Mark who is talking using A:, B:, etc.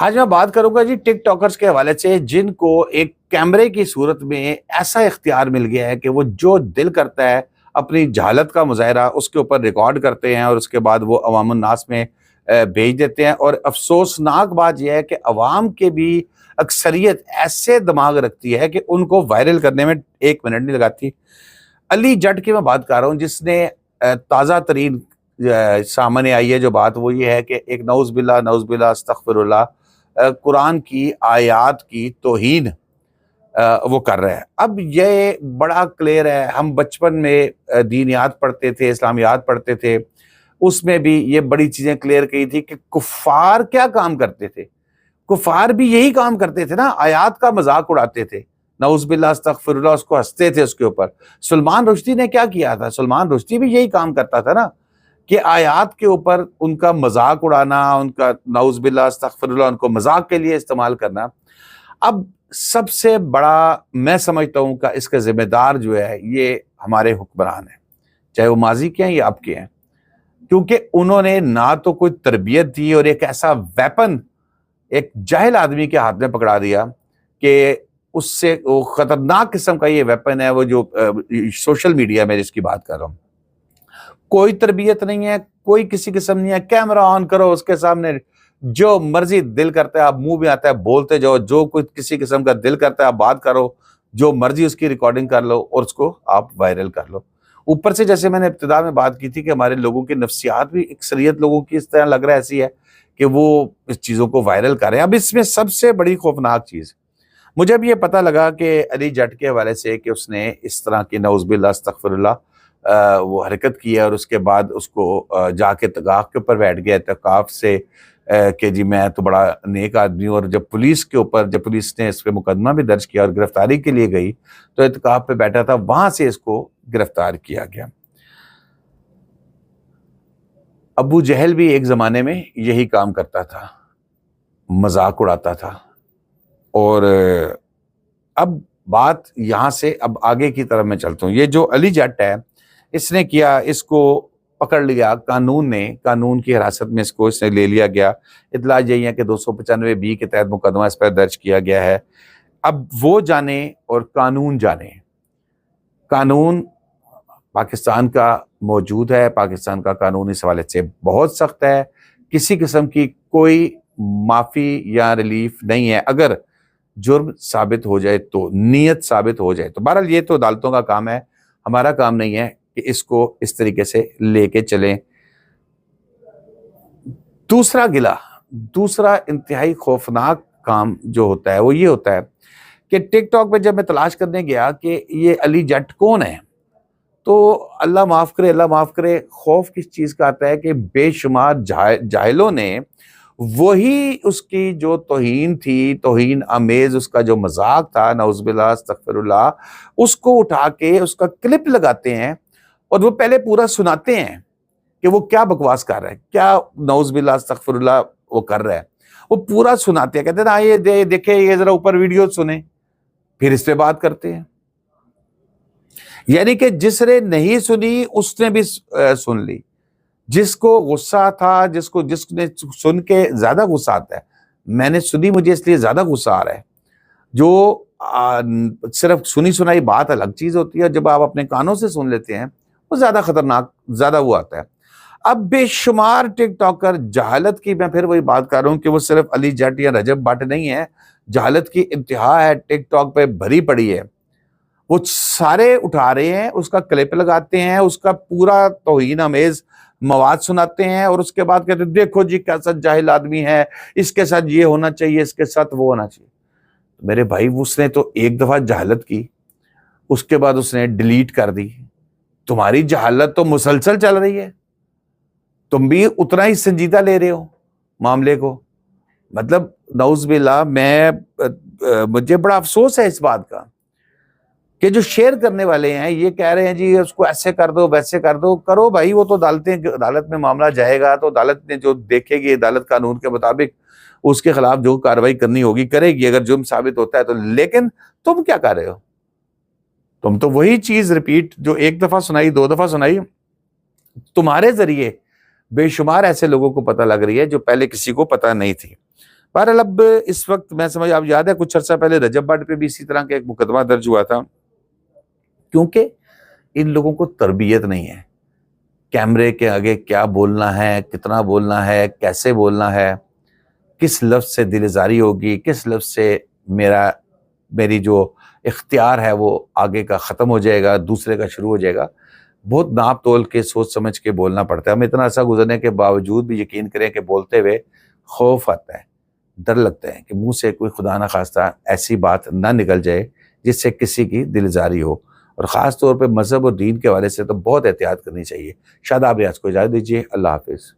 A: آج میں بات کروں گا جی ٹک ٹاکرز کے حوالے سے، جن کو ایک کیمرے کی صورت میں ایسا اختیار مل گیا ہے کہ وہ جو دل کرتا ہے اپنی جہالت کا مظاہرہ اس کے اوپر ریکارڈ کرتے ہیں اور اس کے بعد وہ عوام الناس میں بھیج دیتے ہیں۔ اور افسوسناک بات یہ ہے کہ عوام کے بھی اکثریت ایسے دماغ رکھتی ہے کہ ان کو وائرل کرنے میں 1 منٹ نہیں لگاتی۔ علی جٹ کی میں بات کر رہا ہوں، جس نے تازہ ترین سامنے آئی ہے جو بات، وہ یہ ہے کہ ایک نعوذ باللہ استغفر اللہ قرآن کی آیات کی توہین وہ کر رہا ہے۔ اب یہ بڑا کلیئر ہے، ہم بچپن میں دینیات پڑھتے تھے، اسلامیات پڑھتے تھے، اس میں بھی یہ بڑی چیزیں کلیئر کی تھی کہ کفار کیا کام کرتے تھے۔ کفار بھی یہی کام کرتے تھے نا، آیات کا مذاق اڑاتے تھے، نعوذ باللہ استغفر اللہ، اس کو ہنستے تھے اس کے اوپر۔ سلمان رشدی نے کیا کیا تھا؟ سلمان رشدی بھی یہی کام کرتا تھا نا، کہ آیات کے اوپر ان کا مذاق اڑانا، ان کا نعوذ باللہ استغفر اللہ ان کو مذاق کے لیے استعمال کرنا۔ اب سب سے بڑا میں سمجھتا ہوں کہ اس کا ذمہ دار جو ہے یہ ہمارے حکمران ہیں، چاہے وہ ماضی کے ہیں یا اب کے ہیں، کیونکہ انہوں نے نہ تو کوئی تربیت دی اور ایک ایسا ویپن ایک جاہل آدمی کے ہاتھ میں پکڑا دیا کہ اس سے وہ خطرناک قسم کا یہ ویپن ہے، وہ جو سوشل میڈیا میں جس کی بات کر رہا ہوں۔ کوئی تربیت نہیں ہے، کوئی کسی قسم نہیں ہے، کیمرہ آن کرو اس کے سامنے جو مرضی دل کرتا ہے آپ منہ میں آتا ہے بولتے جاؤ، جو کوئی کسی قسم کا دل کرتا ہے آپ بات کرو، جو مرضی اس کی ریکارڈنگ کر لو اور اس کو آپ وائرل کر لو۔ اوپر سے جیسے میں نے ابتدا میں بات کی تھی کہ ہمارے لوگوں کی نفسیات بھی اکثریت لوگوں کی اس طرح لگ رہا ہے ایسی ہے کہ وہ اس چیزوں کو وائرل کر رہے ہیں۔ اب اس میں سب سے بڑی خوفناک چیز مجھے اب یہ پتہ لگا کہ علی جٹ کے حوالے سے کہ اس نے اس طرح کی نعوذ باللہ استغفر اللہ وہ حرکت کی ہے، اور اس کے بعد اس کو جا کے اعتکاف کے اوپر بیٹھ گیا، اعتکاف سے کہ جی میں تو بڑا نیک آدمی ہوں، اور جب پولیس نے اس پہ مقدمہ بھی درج کیا اور گرفتاری کے لیے گئی تو اعتکاف پہ بیٹھا تھا، وہاں سے اس کو گرفتار کیا گیا۔ ابو جہل بھی ایک زمانے میں یہی کام کرتا تھا، مذاق اڑاتا تھا۔ اور اب بات یہاں سے اب آگے کی طرف میں چلتا ہوں۔ یہ جو علی جٹ ہے اس نے کیا، اس کو پکڑ لیا قانون کی حراست میں اس نے لے لیا گیا۔ اطلاع یہی ہے کہ 295(b) کے تحت مقدمہ اس پر درج کیا گیا ہے۔ اب وہ جانے اور قانون جانے، قانون پاکستان کا موجود ہے، پاکستان کا قانون اس حوالے سے بہت سخت ہے، کسی قسم کی کوئی معافی یا ریلیف نہیں ہے۔ اگر جرم ثابت ہو جائے تو، نیت ثابت ہو جائے تو، بہرحال یہ تو عدالتوں کا کام ہے، ہمارا کام نہیں ہے کہ اس کو اس طریقے سے لے کے چلیں۔ دوسرا انتہائی خوفناک کام جو ہوتا ہے وہ یہ ہوتا ہے کہ ٹک ٹاک پہ جب میں تلاش کرنے گیا کہ یہ علی جٹ کون ہے، تو اللہ معاف کرے خوف کس چیز کا آتا ہے کہ بے شمار جاہلوں نے وہی اس کی جو توہین تھی، توہین آمیز اس کا جو مذاق تھا، نعوذ باللہ استغفر اللہ، اس کو اٹھا کے اس کا کلپ لگاتے ہیں اور وہ پہلے پورا سناتے ہیں کہ وہ کیا بکواس کر رہا ہے، کیا نعوذ باللہ استغفر اللہ وہ کر رہا ہے، وہ پورا سناتے ہیں، کہتے ہیں یہ دیکھیں، یہ ذرا اوپر ویڈیو سنیں، پھر اس پہ بات کرتے ہیں۔ یعنی کہ جس نے نہیں سنی اس نے بھی سن لی، جس کو غصہ تھا، جس نے سن کے زیادہ غصہ آتا ہے، میں نے سنی مجھے اس لیے زیادہ غصہ آ رہا ہے، جو صرف سنی سنائی بات الگ چیز ہوتی ہے، جب آپ اپنے کانوں سے سن لیتے ہیں وہ زیادہ خطرناک، زیادہ وہ آتا ہے۔ اب بے شمار ٹک ٹاکر جہالت کی، میں پھر وہی بات کر رہا ہوں کہ وہ صرف علی جٹ یا رجب بٹ نہیں ہے، جہالت کی انتہا ہے، ٹک ٹاک پہ بھری پڑی ہے، وہ سارے اٹھا رہے ہیں، اس کا کلپ لگاتے ہیں، اس کا پورا توہین آمیز مواد سناتے ہیں، اور اس کے بعد کہتے ہیں دیکھو جی کیسا جاہل آدمی ہے، اس کے ساتھ یہ ہونا چاہیے، اس کے ساتھ وہ ہونا چاہیے۔ میرے بھائی اس نے تو ایک دفعہ جہالت کی، اس کے بعد اس نے ڈیلیٹ کر دی، تمہاری جہالت تو مسلسل چل رہی ہے، تم بھی اتنا ہی سنجیدہ لے رہے ہو معاملے کو۔ مطلب نعوذ باللہ، مجھے بڑا افسوس ہے اس بات کا کہ جو شیئر کرنے والے ہیں یہ کہہ رہے ہیں جی اس کو ایسے کر دو، ویسے کر دو، کرو بھائی، وہ تو عدالت میں معاملہ جائے گا تو عدالت نے جو دیکھے گی، عدالت قانون کے مطابق اس کے خلاف جو کارروائی کرنی ہوگی کرے گی، اگر جرم ثابت ہوتا ہے تو۔ لیکن تم کیا کر رہے ہو؟ تم تو وہی چیز ریپیٹ جو ایک دفعہ سنائی، 2 دفعہ سنائی، تمہارے ذریعے بے شمار ایسے لوگوں کو پتہ لگ رہی ہے جو پہلے کسی کو پتہ نہیں تھی۔ بہرحال اب اس وقت میں سمجھ، آپ یاد ہے کچھ عرصہ پہلے رجب بٹ پہ بھی اسی طرح کا ایک مقدمہ درج ہوا تھا، کیونکہ ان لوگوں کو تربیت نہیں ہے، کیمرے کے آگے کیا بولنا ہے، کتنا بولنا ہے، کیسے بولنا ہے، کس لفظ سے دل آزاری ہوگی، کس لفظ سے میری جو اختیار ہے وہ آگے کا ختم ہو جائے گا، دوسرے کا شروع ہو جائے گا، بہت ناپ تول کے سوچ سمجھ کے بولنا پڑتا ہے۔ ہم اتنا عرصہ گزرنے کے باوجود بھی یقین کریں کہ بولتے ہوئے خوف آتا ہے، ڈر لگتا ہے کہ منہ سے کوئی خدا نہ خواستہ ایسی بات نہ نکل جائے جس سے کسی کی دل آزاری ہو، اور خاص طور پہ مذہب اور دین کے حوالے سے تو بہت احتیاط کرنی چاہیے۔ شاداب ریاض کو اجازت دیجیے، اللہ حافظ۔